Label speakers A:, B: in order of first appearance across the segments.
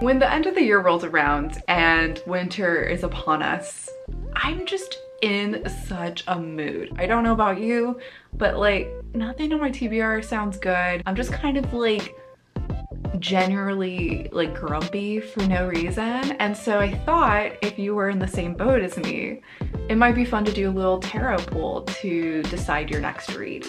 A: When the end of the year rolls around and winter is upon us, I'm just in such a mood. I don't know about you, but like nothing on my TBR sounds good. I'm just kind of like generally like grumpy for no reason. And so I thought if you were in the same boat as me, it might be fun to do a little tarot pool to decide your next read.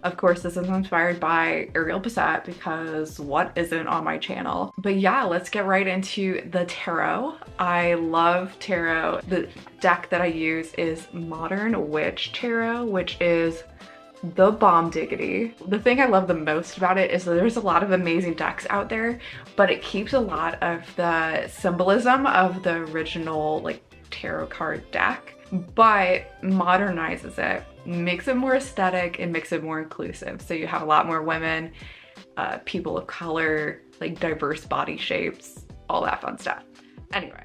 A: Of course, this is inspired by Ariel Bissett because what isn't on my channel? But yeah, let's get right into the tarot. I love tarot. The deck that I use is Modern Witch Tarot, which is the bomb diggity. The thing I love the most about it is that there's a lot of amazing decks out there, but it keeps a lot of the symbolism of the original like tarot card deck, but modernizes it, makes it more aesthetic and makes it more inclusive. So you have a lot more women, people of color, like diverse body shapes, all that fun stuff. Anyway,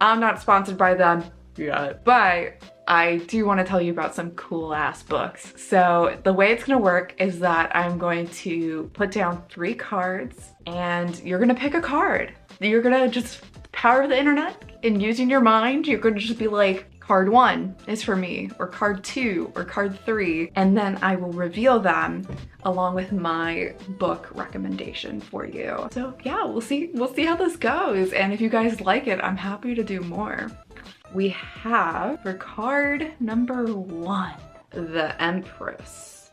A: I'm not sponsored by them yet, but I do want to tell you about some cool ass books. So the way it's gonna work is that I'm going to put down 3 cards and you're gonna pick a card. You're gonna just power the internet and using your mind, you're gonna just be like, card 1 is for me, or card 2, or card 3, and then I will reveal them along with my book recommendation for you. So yeah, we'll see how this goes, and if you guys like it, I'm happy to do more. We have, for card number 1, the Empress.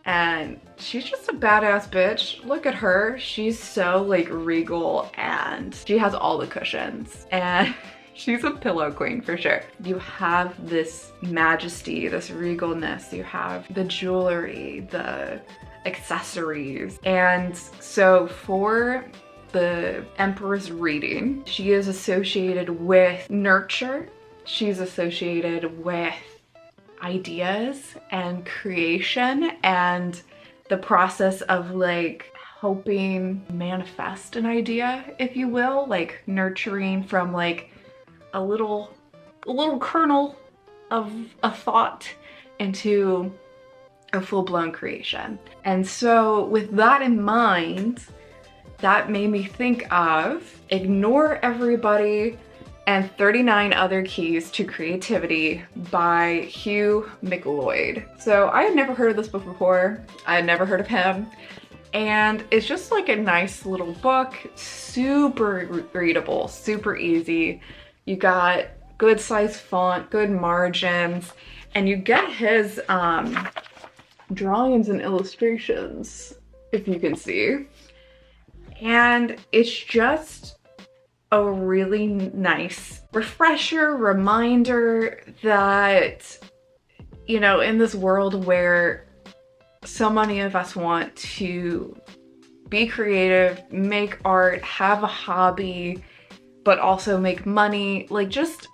A: And she's just a badass bitch. Look at her. She's so like regal and she has all the cushions. And she's a pillow queen for sure. You have this majesty, this regalness. You have the jewelry, the accessories. And so for the Emperor's reading, she is associated with nurture. She's associated with ideas and creation and the process of like helping manifest an idea, if you will, like nurturing from like a little kernel of a thought into a full-blown creation. And so with that in mind, that made me think of Ignore Everybody and 39 Other Keys to Creativity by Hugh McLeod. So I had never heard of this book before. I had never heard of him. And it's just like a nice little book, super readable, super easy. You got good size font, good margins, and you get his drawings and illustrations, if you can see. And it's just a really nice refresher, reminder that, you know, in this world where so many of us want to be creative, make art, have a hobby, but also make money, like just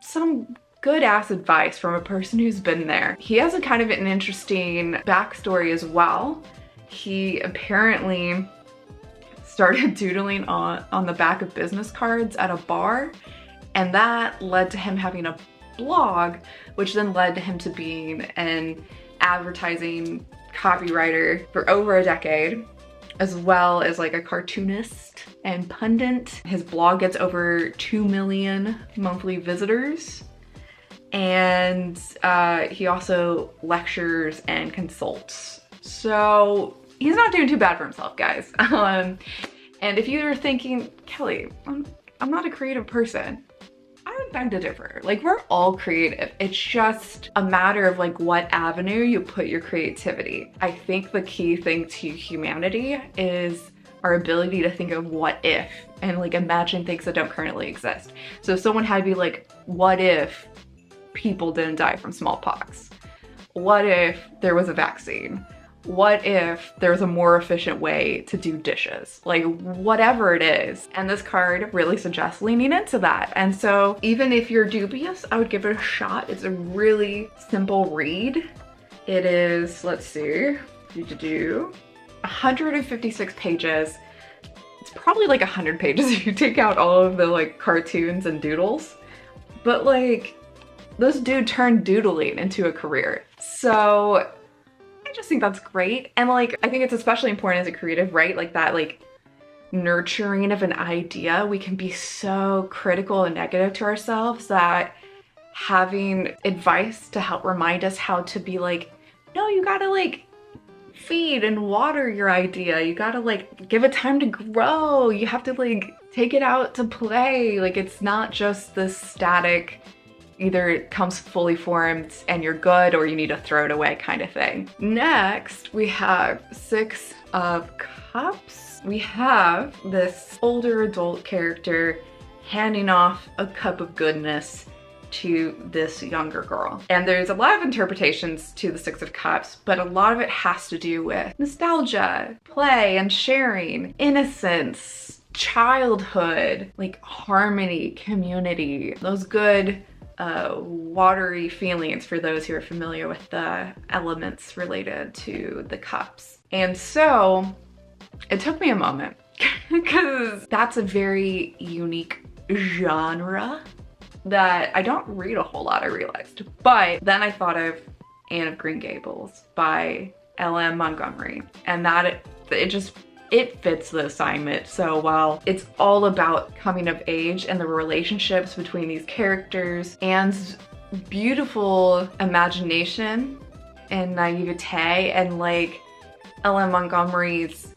A: some good ass advice from a person who's been there. He has a kind of an interesting backstory as well. He apparently started doodling on the back of business cards at a bar, and that led to him having a blog, which then led to him to being an advertising copywriter for over a decade, as well as like a cartoonist and pundit. His blog gets over 2 million monthly visitors, and he also lectures and consults. So he's not doing too bad for himself, guys. And if you're thinking, Kelly, I'm not a creative person, I would beg to differ. Like, we're all creative. It's just a matter of like what avenue you put your creativity. I think the key thing to humanity is our ability to think of what if and like imagine things that don't currently exist. So if someone had to be like, what if people didn't die from smallpox? What if there was a vaccine? What if there's a more efficient way to do dishes? Like, whatever it is. And this card really suggests leaning into that. And so even if you're dubious, I would give it a shot. It's a really simple read. It is, let's see, 156 pages. It's probably like 100 pages if you take out all of the like cartoons and doodles. But like, this dude turned doodling into a career. So I just think that's great. And like, I think it's especially important as a creative, right? Like that, like nurturing of an idea, we can be so critical and negative to ourselves that having advice to help remind us how to be like, no, you gotta like feed and water your idea. You gotta like give it time to grow. You have to like take it out to play. Like it's not just this static, either it comes fully formed and you're good or you need to throw it away kind of thing. Next, we have Six of Cups. We have this older adult character handing off a cup of goodness to this younger girl. And there's a lot of interpretations to the Six of Cups, but a lot of it has to do with nostalgia, play and sharing, innocence, childhood, like harmony, community, those good watery feelings for those who are familiar with the elements related to the cups. And so it took me a moment because that's a very unique genre that I don't read a whole lot, I realized. But then I thought of Anne of Green Gables by L.M. Montgomery, and that it fits the assignment so well. It's all about coming of age and the relationships between these characters, Anne's beautiful imagination and naivete, and like L.M. Montgomery's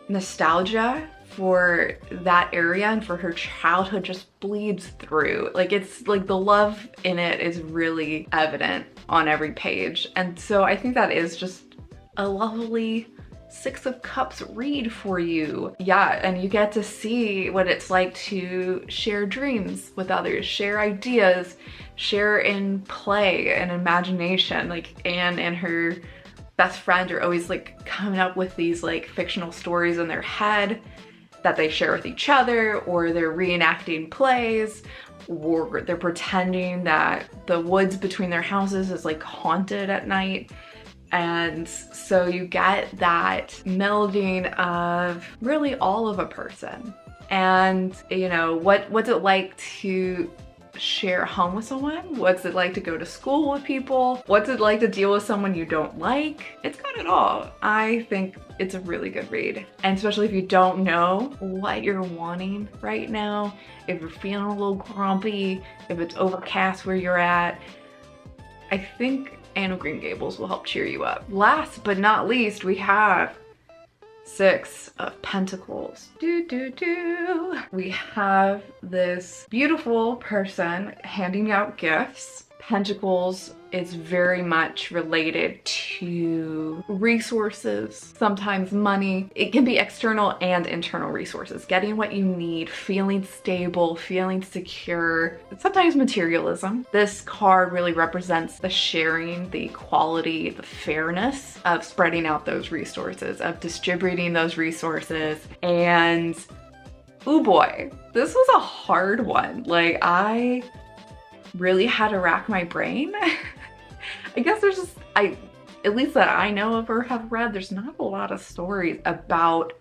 A: nostalgia for that area and for her childhood just bleeds through. Like it's like the love in it is really evident on every page. And so I think that is just a lovely Six of Cups read for you. Yeah, and you get to see what it's like to share dreams with others, share ideas, share in play and imagination. Like Anne and her best friend are always like coming up with these like fictional stories in their head that they share with each other, or they're reenacting plays, or they're pretending that the woods between their houses is like haunted at night. And so you get that melding of really all of a person. And you know, what's it like to share a home with someone? What's it like to go to school with people? What's it like to deal with someone you don't like? It's got it all. I think it's a really good read. And especially if you don't know what you're wanting right now, if you're feeling a little grumpy, if it's overcast where you're at, I think Anne of Green Gables will help cheer you up. Last but not least, we have Six of Pentacles. We have this beautiful person handing out gifts. Pentacles is very much related to resources, sometimes money. It can be external and internal resources, getting what you need, feeling stable, feeling secure, sometimes materialism. This card really represents the sharing, the equality, the fairness of spreading out those resources, of distributing those resources. And oh boy, this was a hard one. Like I really had to rack my brain. I guess there's just, at least that I know of or have read, there's not a lot of stories about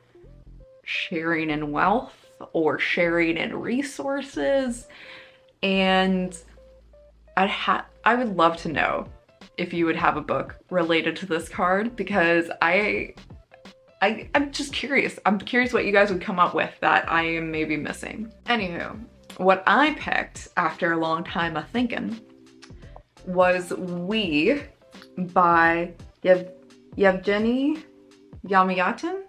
A: sharing in wealth or sharing in resources. And I would love to know if you would have a book related to this card, because I'm just curious. I'm curious what you guys would come up with that I am maybe missing. Anywho, what I picked after a long time of thinking was We by Yevgeny Yamyatin,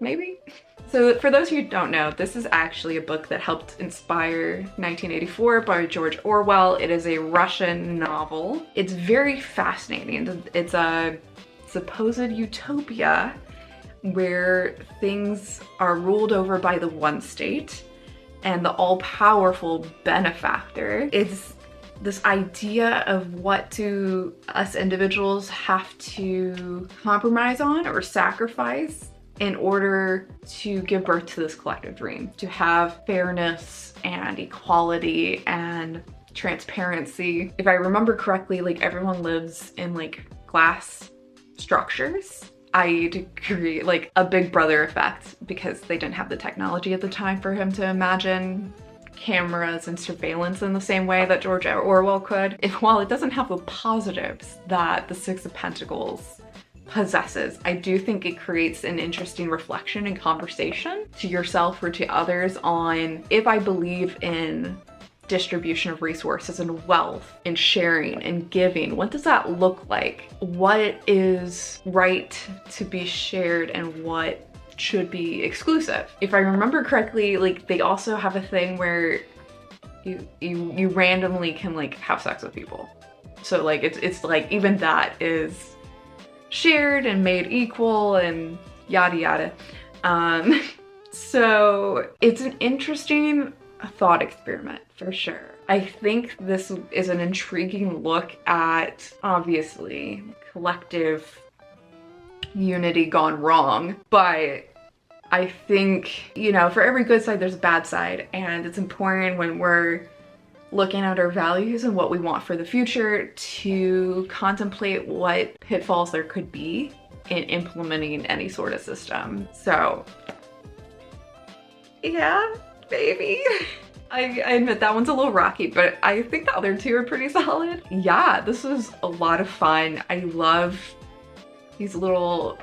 A: maybe? So for those who don't know, this is actually a book that helped inspire 1984 by George Orwell. It is a Russian novel. It's very fascinating. It's a supposed utopia where things are ruled over by the one state, and the all-powerful benefactor is this idea of what do us individuals have to compromise on or sacrifice in order to give birth to this collective dream, to have fairness and equality and transparency. If I remember correctly, like everyone lives in like glass structures. I create like a Big Brother effect because they didn't have the technology at the time for him to imagine cameras and surveillance in the same way that George Orwell could. While it doesn't have the positives that the Six of Pentacles possesses. I do think it creates an interesting reflection and conversation to yourself or to others on, if I believe in distribution of resources and wealth and sharing and giving, what does that look like? What is right to be shared and what should be exclusive? If I remember correctly, like they also have a thing where you randomly can like have sex with people. So like it's like even that is shared and made equal and yada yada. So it's an interesting thought experiment for sure. I think this is an intriguing look at, obviously, collective unity gone wrong, but I think, you know, for every good side there's a bad side, and it's important when we're looking at our values and what we want for the future to contemplate what pitfalls there could be in implementing any sort of system. So yeah, baby. I admit that one's a little rocky, but I think the other two are pretty solid. Yeah, this was a lot of fun. I love these little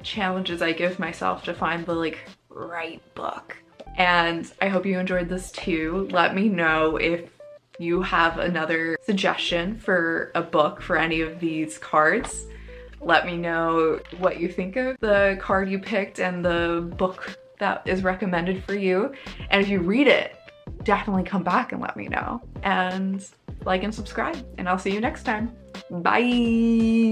A: challenges I give myself to find the like right book. And I hope you enjoyed this too. Let me know if you have another suggestion for a book for any of these cards. Let me know what you think of the card you picked and the book that is recommended for you. And if you read it, definitely come back and let me know. And like and subscribe, and I'll see you next time. Bye.